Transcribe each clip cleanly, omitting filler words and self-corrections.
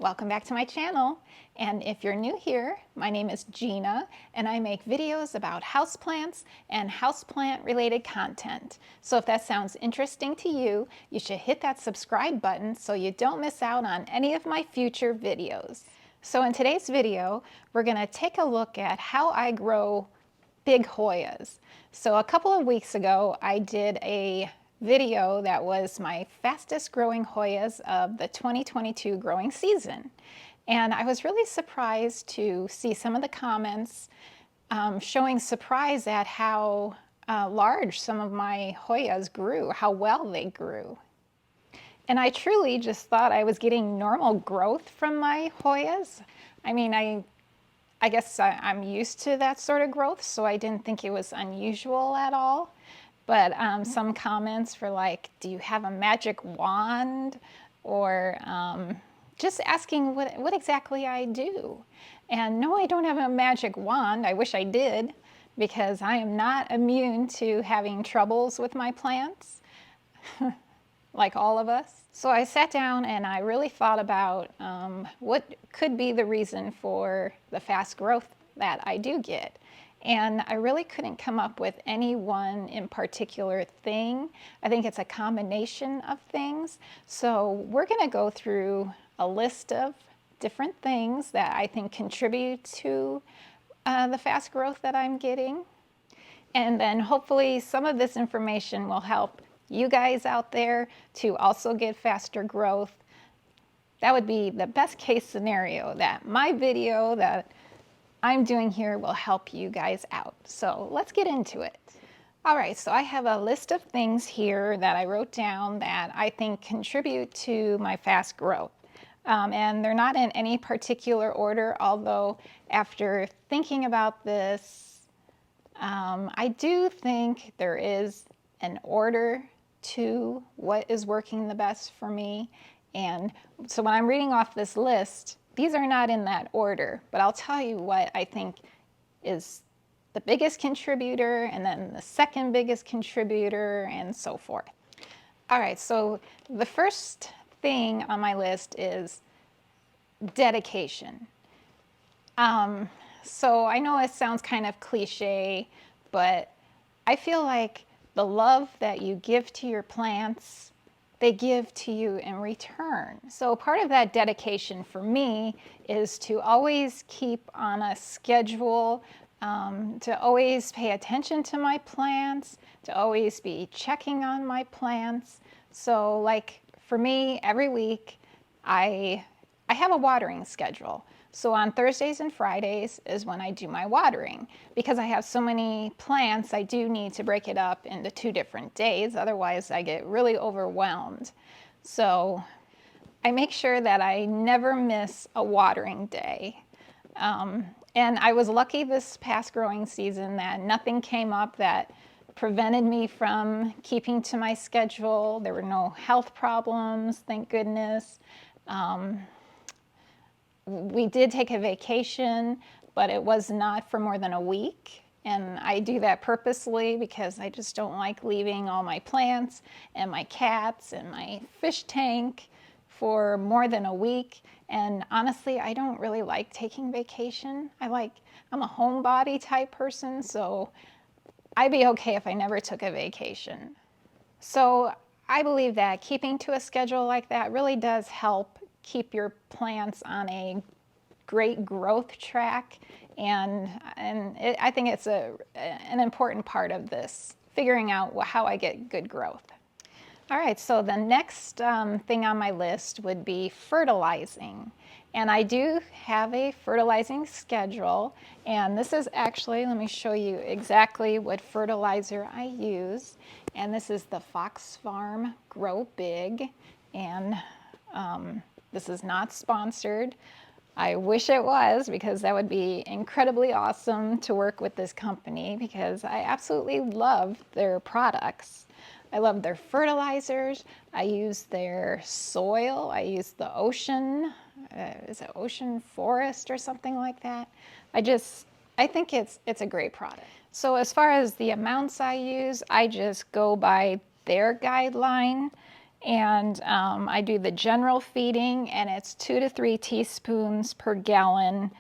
Welcome back to my channel. And if you're new here, my name is Gina and I make videos about houseplants and houseplant related content. So if that sounds interesting to you, you should hit that subscribe button so you don't miss out on any of my future videos. So in today's video, we're going to take a look at how I grow big Hoyas. So a couple of weeks ago, I did a video that was my fastest growing Hoyas of the 2022 growing season. And I was really surprised to see some of the comments showing surprise at how large some of my Hoyas grew, how well they grew. And I truly just thought I was getting normal growth from my Hoyas. I mean, I guess I'm used to that sort of growth, so I didn't think it was unusual at all. But some comments were like, do you have a magic wand? Or just asking what exactly I do. And no, I don't have a magic wand. I wish I did, because I am not immune to having troubles with my plants, like all of us. So I sat down and I really thought about what could be the reason for the fast growth that I do get. And I really couldn't come up with any one in particular thing. I think it's a combination of things. So we're going to go through a list of different things that I think contribute to the fast growth that I'm getting. And then hopefully some of this information will help you guys out there to also get faster growth. That would be the best case scenario, that my video that I'm doing here will help you guys out. So let's get into it. All right, so I have a list of things here that I wrote down that I think contribute to my fast growth. And they're not in any particular order, although after thinking about this, I do think there is an order to what is working the best for me. And so when I'm reading off this list, these are not in that order, but I'll tell you what I think is the biggest contributor, and then the second biggest contributor, and so forth. All right, so the first thing on my list is dedication. So I know it sounds kind of cliche, but I feel like the love that you give to your plants, they give to you in return. So part of that dedication for me is to always keep on a schedule, to always pay attention to my plants, to always be checking on my plants. So like for me, every week I have a watering schedule. So on Thursdays and Fridays is when I do my watering. Because I have so many plants, I do need to break it up into 2 different days. Otherwise, I get really overwhelmed. So I make sure that I never miss a watering day. And I was lucky this past growing season that nothing came up that prevented me from keeping to my schedule. There were no health problems, thank goodness. We did take a vacation, but it was not for more than a week. And I do that purposely because I just don't like leaving all my plants and my cats and my fish tank for more than a week. And honestly, I don't really like taking vacation. I'm a homebody type person, so I'd be okay if I never took a vacation. So I believe that keeping to a schedule like that really does help keep your plants on a great growth track, and I think it's an important part of this, figuring out how I get good growth. All right, so the next thing on my list would be fertilizing. And I do have a fertilizing schedule, and this is actually, let me show you exactly what fertilizer I use. And this is the Fox Farm Grow Big, and this is not sponsored. I wish it was, because that would be incredibly awesome to work with this company, because I absolutely love their products. I love their fertilizers. I use their soil. I use the ocean, is it Ocean Forest or something like that? I think it's a great product. So as far as the amounts I use, I just go by their guideline. And I do the general feeding, and it's 2 to 3 teaspoons per gallon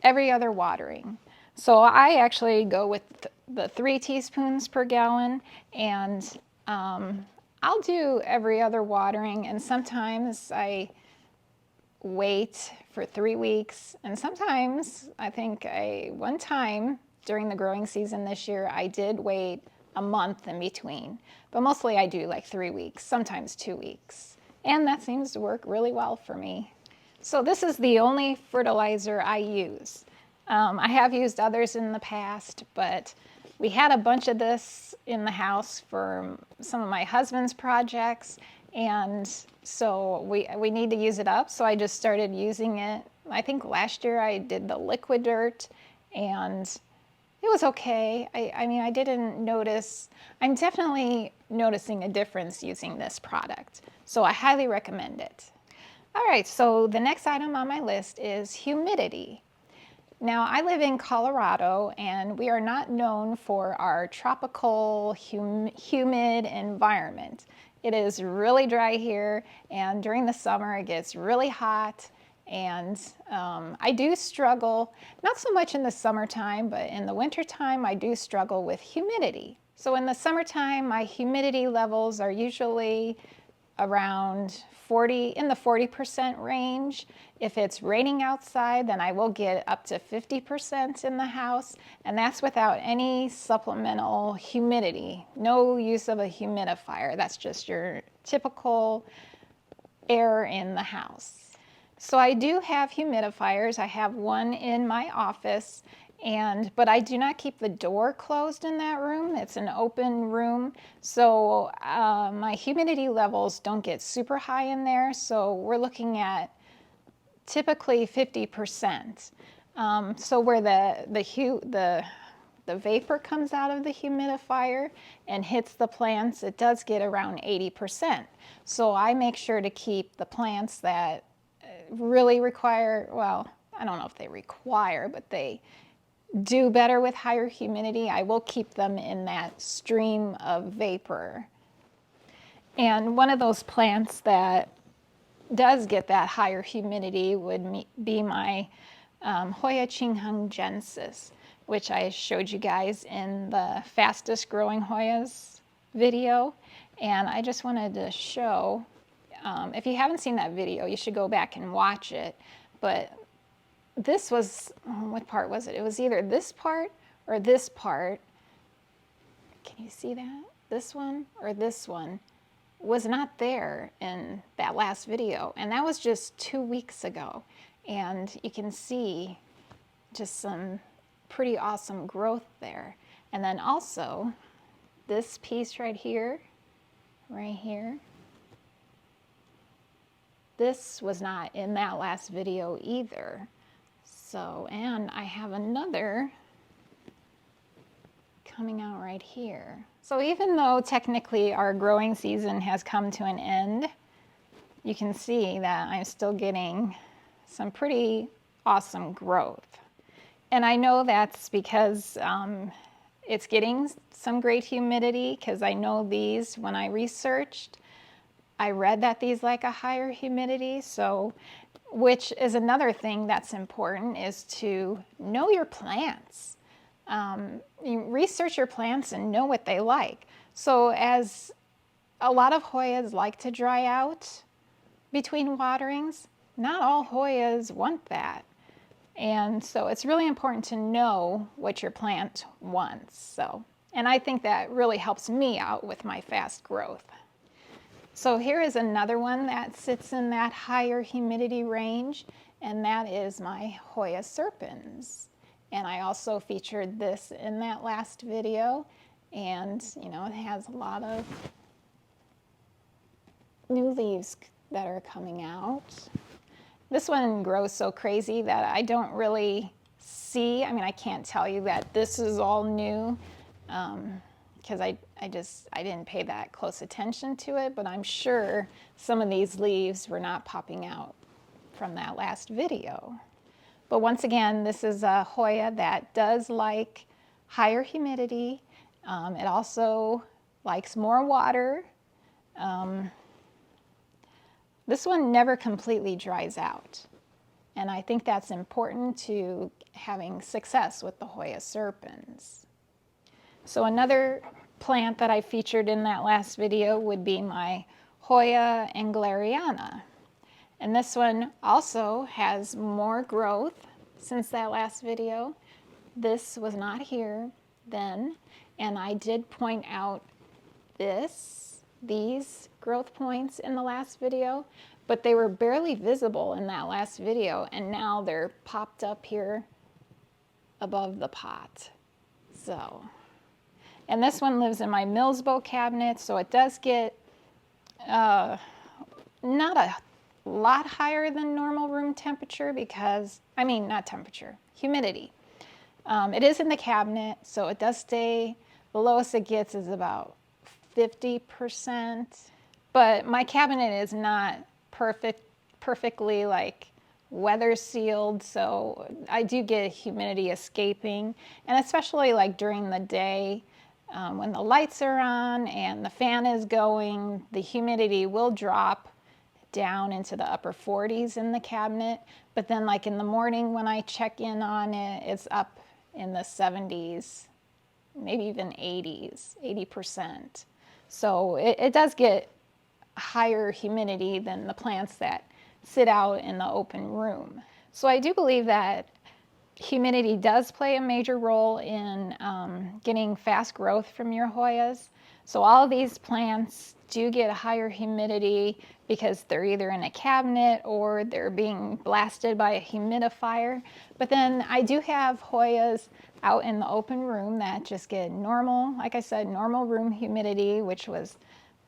every other watering. So I actually go with the 3 teaspoons per gallon, and I'll do every other watering, and sometimes I wait for 3 weeks, and sometimes I think one time during the growing season this year I did wait a month in between, but mostly I do like 3 weeks, sometimes 2 weeks, and that seems to work really well for me. So this is the only fertilizer I use. I have used others in the past, but we had a bunch of this in the house for some of my husband's projects, and so we need to use it up, so I just started using it. I think last year I did the liquid dirt, and it was okay. I mean, I didn't notice, I'm definitely noticing a difference using this product, so I highly recommend it. All right, so the next item on my list is humidity. Now, I live in Colorado, and we are not known for our tropical, humid environment. It is really dry here, and during the summer it gets really hot, and I do struggle, not so much in the summertime, but in the wintertime I do struggle with humidity. So in the summertime, my humidity levels are usually around 40, in the 40% range. If it's raining outside, then I will get up to 50% in the house, and that's without any supplemental humidity. No use of a humidifier. That's just your typical air in the house. So I do have humidifiers. I have one in my office, but I do not keep the door closed in that room. It's an open room, so my humidity levels don't get super high in there, so we're looking at typically 50%. So where the vapor comes out of the humidifier and hits the plants, it does get around 80%. So I make sure to keep the plants that really require, well, I don't know if they require, but they do better with higher humidity. I will keep them in that stream of vapor. And one of those plants that does get that higher humidity would be my Hoya Chinghungensis, which I showed you guys in the fastest growing Hoyas video. And I just wanted to show, if you haven't seen that video, you should go back and watch it. But this was, what part was it? It was either this part or this part. Can you see that? This one or this one was not there in that last video, and that was just 2 weeks ago. And you can see just some pretty awesome growth there. And then also this piece right here, this was not in that last video either. So, and I have another coming out right here. So even though technically our growing season has come to an end, you can see that I'm still getting some pretty awesome growth. And I know that's because it's getting some great humidity, because I know these, when I researched, I read that these like a higher humidity. So, which is another thing that's important, is to know your plants. You research your plants and know what they like. So as a lot of Hoyas like to dry out between waterings, not all Hoyas want that. And so it's really important to know what your plant wants. So, and I think that really helps me out with my fast growth. So here is another one that sits in that higher humidity range, and that is my Hoya serpens. And I also featured this in that last video, and you know, it has a lot of new leaves that are coming out. This one grows so crazy that I don't really see, I mean, I can't tell you that this is all new, because I didn't pay that close attention to it, but I'm sure some of these leaves were not popping out from that last video. But once again, this is a Hoya that does like higher humidity. It also likes more water. This one never completely dries out. And I think that's important to having success with the Hoya serpens. So another plant that I featured in that last video would be my Hoya Engleriana. And this one also has more growth since that last video. This was not here then, and I did point out these growth points in the last video, but they were barely visible in that last video, and now they're popped up here above the pot. So, and this one lives in my Millsbo cabinet, so it does get not a lot higher than normal room temperature because, I mean, not temperature, humidity. It is in the cabinet, so it does stay, the lowest it gets is about 50%, but my cabinet is not perfectly like weather sealed, so I do get humidity escaping, and especially like during the day when the lights are on and the fan is going, the humidity will drop down into the upper 40s in the cabinet, but then like in the morning when I check in on it, it's up in the 70s, maybe even 80%. So it does get higher humidity than the plants that sit out in the open room. So I do believe that humidity does play a major role in getting fast growth from your Hoyas. So all of these plants do get a higher humidity because they're either in a cabinet or they're being blasted by a humidifier. But then I do have Hoyas out in the open room that just get normal, like I said, normal room humidity, which was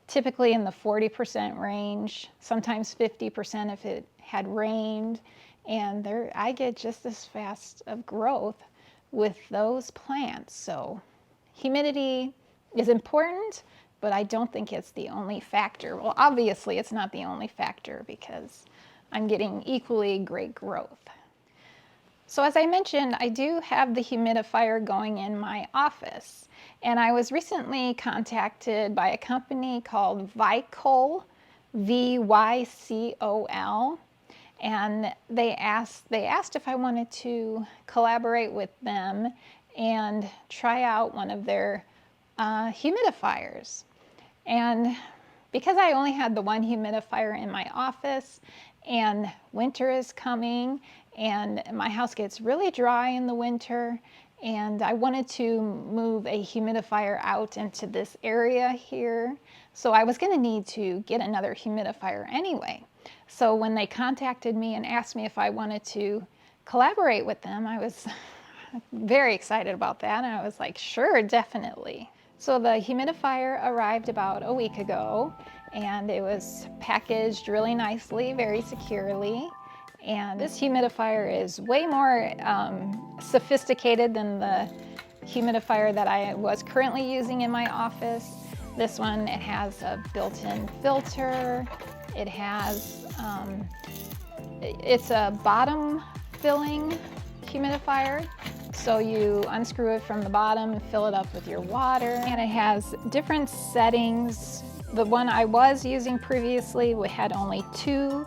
typically in the 40% range, sometimes 50% if it had rained. And I get just as fast of growth with those plants. So humidity is important, but I don't think it's the only factor. Well, obviously it's not the only factor because I'm getting equally great growth. So as I mentioned, I do have the humidifier going in my office. And I was recently contacted by a company called VYCOL, VYCOL. And they asked if I wanted to collaborate with them and try out one of their humidifiers. And because I only had the one humidifier in my office and winter is coming and my house gets really dry in the winter, and I wanted to move a humidifier out into this area here, so I was going to need to get another humidifier anyway. So when they contacted me and asked me if I wanted to collaborate with them, I was very excited about that, and I was like, sure, definitely. So the humidifier arrived about a week ago, and it was packaged really nicely, very securely. And this humidifier is way more sophisticated than the humidifier that I was currently using in my office. This one, it has a built-in filter. It has, it's a bottom filling humidifier. So you unscrew it from the bottom and fill it up with your water. And it has different settings. The one I was using previously had only 2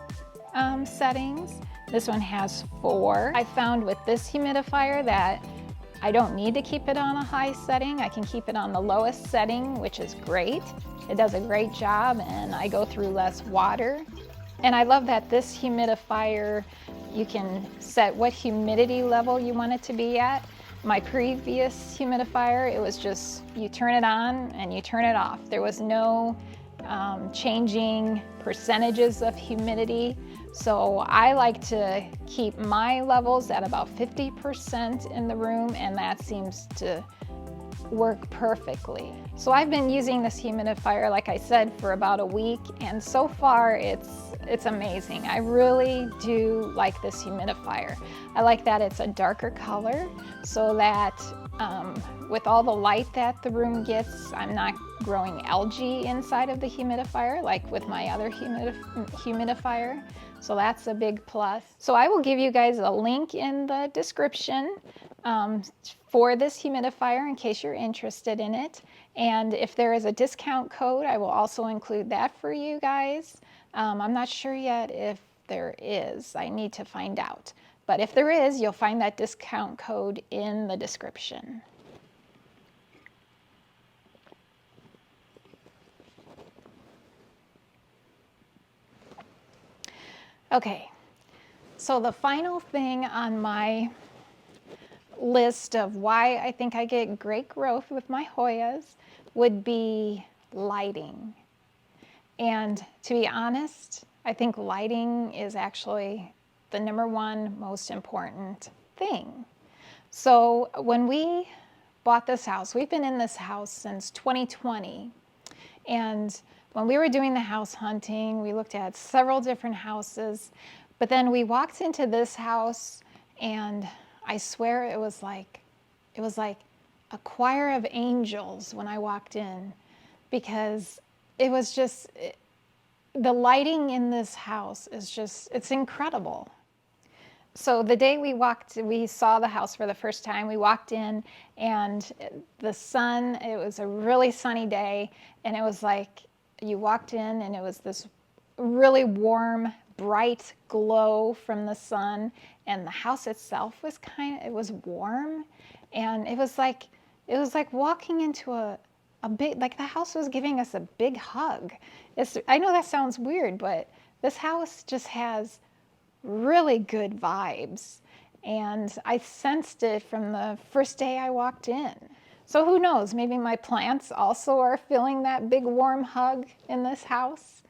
settings. This one has 4. I found with this humidifier that I don't need to keep it on a high setting. I can keep it on the lowest setting, which is great. It does a great job and I go through less water. And I love that this humidifier, you can set what humidity level you want it to be at. My previous humidifier, it was just, you turn it on and you turn it off. There was no changing percentages of humidity. So I like to keep my levels at about 50% in the room, and that seems to work perfectly. So I've been using this humidifier, like I said, for about a week, and so far it's amazing. I really do like this humidifier. I like that it's a darker color so that with all the light that the room gets, I'm not growing algae inside of the humidifier like with my other humidifier. So that's a big plus. So I will give you guys a link in the description for this humidifier in case you're interested in it. And if there is a discount code, I will also include that for you guys. I'm not sure yet if there is. I need to find out. But if there is, you'll find that discount code in the description. Okay, so the final thing on my list of why I think I get great growth with my Hoyas would be lighting. And to be honest, I think lighting is actually the #1 most important thing. So when we bought this house, we've been in this house since 2020. And when we were doing the house hunting, we looked at several different houses, but then we walked into this house and I swear it was like a choir of angels when I walked in, because it was just, the lighting in this house is just, it's incredible. So the day we saw the house for the first time, we walked in and the sun, it was a really sunny day, and it was like you walked in and it was this really warm, bright glow from the sun, and the house itself was it was warm, and it was like walking into a big, like the house was giving us a big hug. I know that sounds weird, but this house just has really good vibes, and I sensed it from the first day I walked in. So who knows, maybe my plants also are feeling that big warm hug in this house.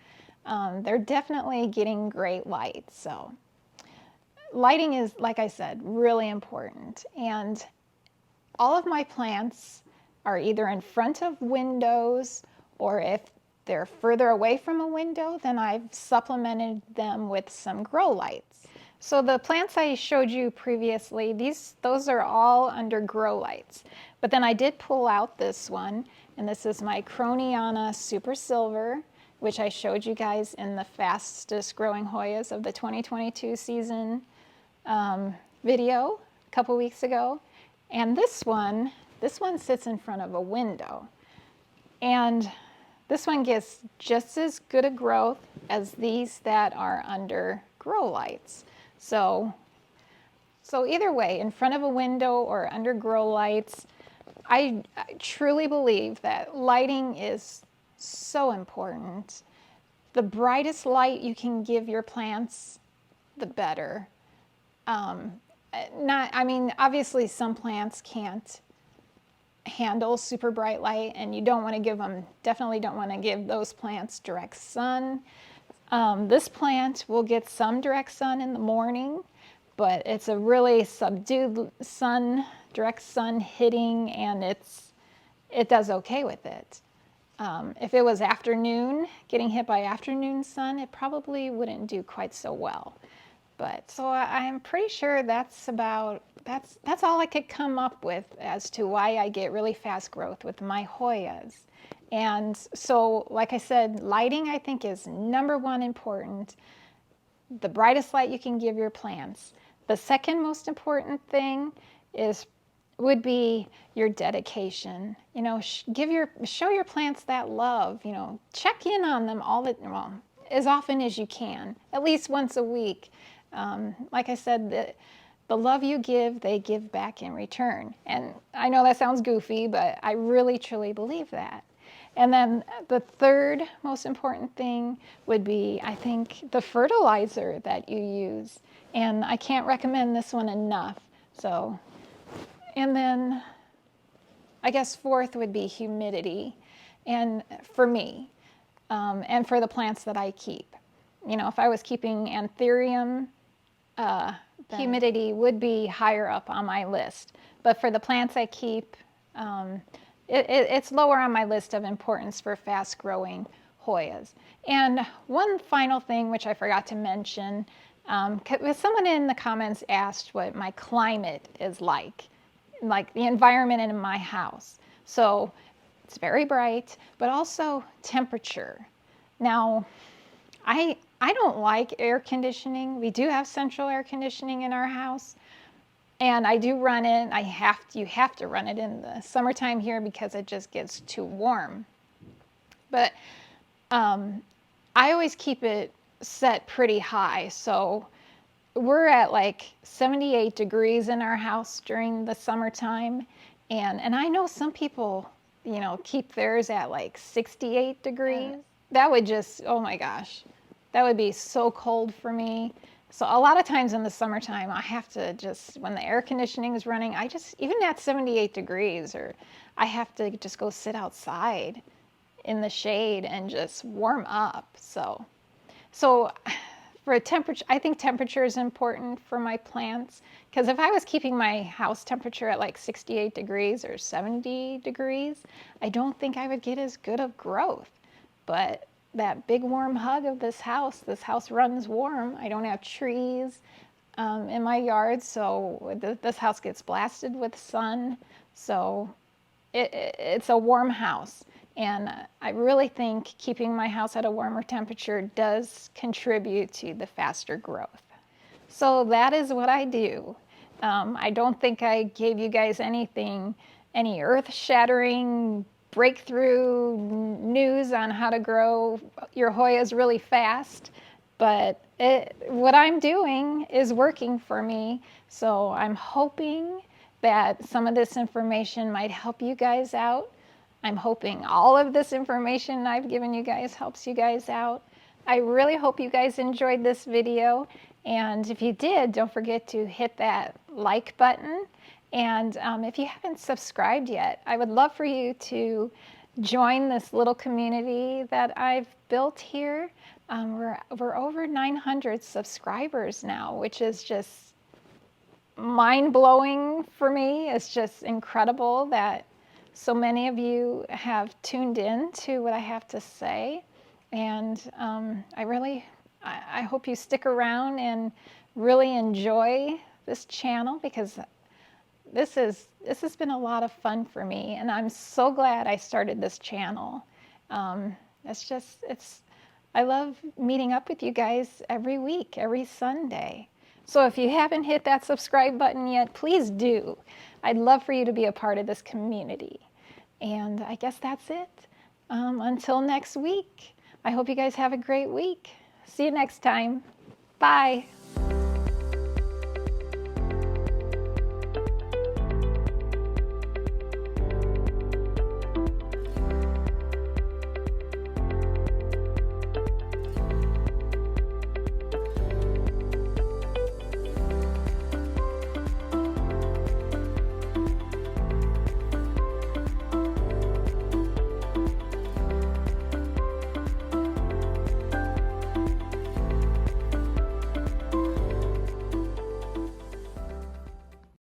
They're definitely getting great light. So lighting is, like I said, really important. And all of my plants are either in front of windows, or if they're further away from a window, then I've supplemented them with some grow lights. So the plants I showed you previously, those are all under grow lights. But then I did pull out this one, and this is my Croniana Super Silver, which I showed you guys in the fastest growing Hoyas of the 2022 season video a couple weeks ago. And this one sits in front of a window. And this one gets just as good a growth as these that are under grow lights. So either way, in front of a window or under grow lights, I truly believe that lighting is so important. The brightest light you can give your plants, the better. Obviously some plants can't handle super bright light, and you don't want to give them, definitely don't want to give those plants direct sun. This plant will get some direct sun in the morning, but it's a really subdued sun, direct sun hitting, and it does okay with it. If it was afternoon, getting hit by afternoon sun, it probably wouldn't do quite so well. But so I'm pretty sure that's all I could come up with as to why I get really fast growth with my Hoyas. And so, like I said, lighting I think is #1 important. The brightest light you can give your plants. The second most important thing would be your dedication. You know, show your plants that love. You know, check in on them as often as you can, at least once a week. Like I said, the love you give, they give back in return. And I know that sounds goofy, but I really truly believe that. And then the third most important thing would be, I think, the fertilizer that you use. And I can't recommend this one enough. So, and then I guess fourth would be humidity. And for me, and for the plants that I keep. You know, if I was keeping anthurium, humidity would be higher up on my list. But for the plants I keep, it's lower on my list of importance for fast growing Hoyas. And one final thing which I forgot to mention, someone in the comments asked what my climate is like the environment in my house. So it's very bright, but also temperature. Now, I don't like air conditioning. We do have central air conditioning in our house, And I do run it. You have to run it in the summertime here because it just gets too warm. But I always keep it set pretty high. So we're at like 78 degrees in our house during the summertime. And I know some people, you know, keep theirs at like 68 degrees. That would just, oh my gosh, that would be so cold for me. So a lot of times in the summertime, I have to just, when the air conditioning is running, I just, even at 78 degrees, or I have to just go sit outside in the shade and just warm up. So for a temperature, I think temperature is important for my plants, because if I was keeping my house temperature at like 68 degrees or 70 degrees, I don't think I would get as good of growth. But that big warm hug of this house runs warm. I don't have trees in my yard, so this house gets blasted with sun. So it's a warm house. And I really think keeping my house at a warmer temperature does contribute to the faster growth. So that is what I do. I don't think I gave you guys any earth-shattering breakthrough news on how to grow your Hoyas really fast, but what I'm doing is working for me. So I'm hoping that some of this information might help you guys out. I'm hoping all of this information I've given you guys helps you guys out. I really hope you guys enjoyed this video. And if you did, don't forget to hit that like button. And if you haven't subscribed yet, I would love for you to join this little community that I've built here. We're over 900 subscribers now, which is just mind-blowing for me. It's just incredible that so many of you have tuned in to what I have to say. And I hope you stick around and really enjoy this channel, because this has been a lot of fun for me, and I'm so glad I started this channel. I love meeting up with you guys every week, every Sunday. So if you haven't hit that subscribe button yet, please do. I'd love for you to be a part of this community. And I guess that's it. Until next week, I hope you guys have a great week. See you next time. Bye.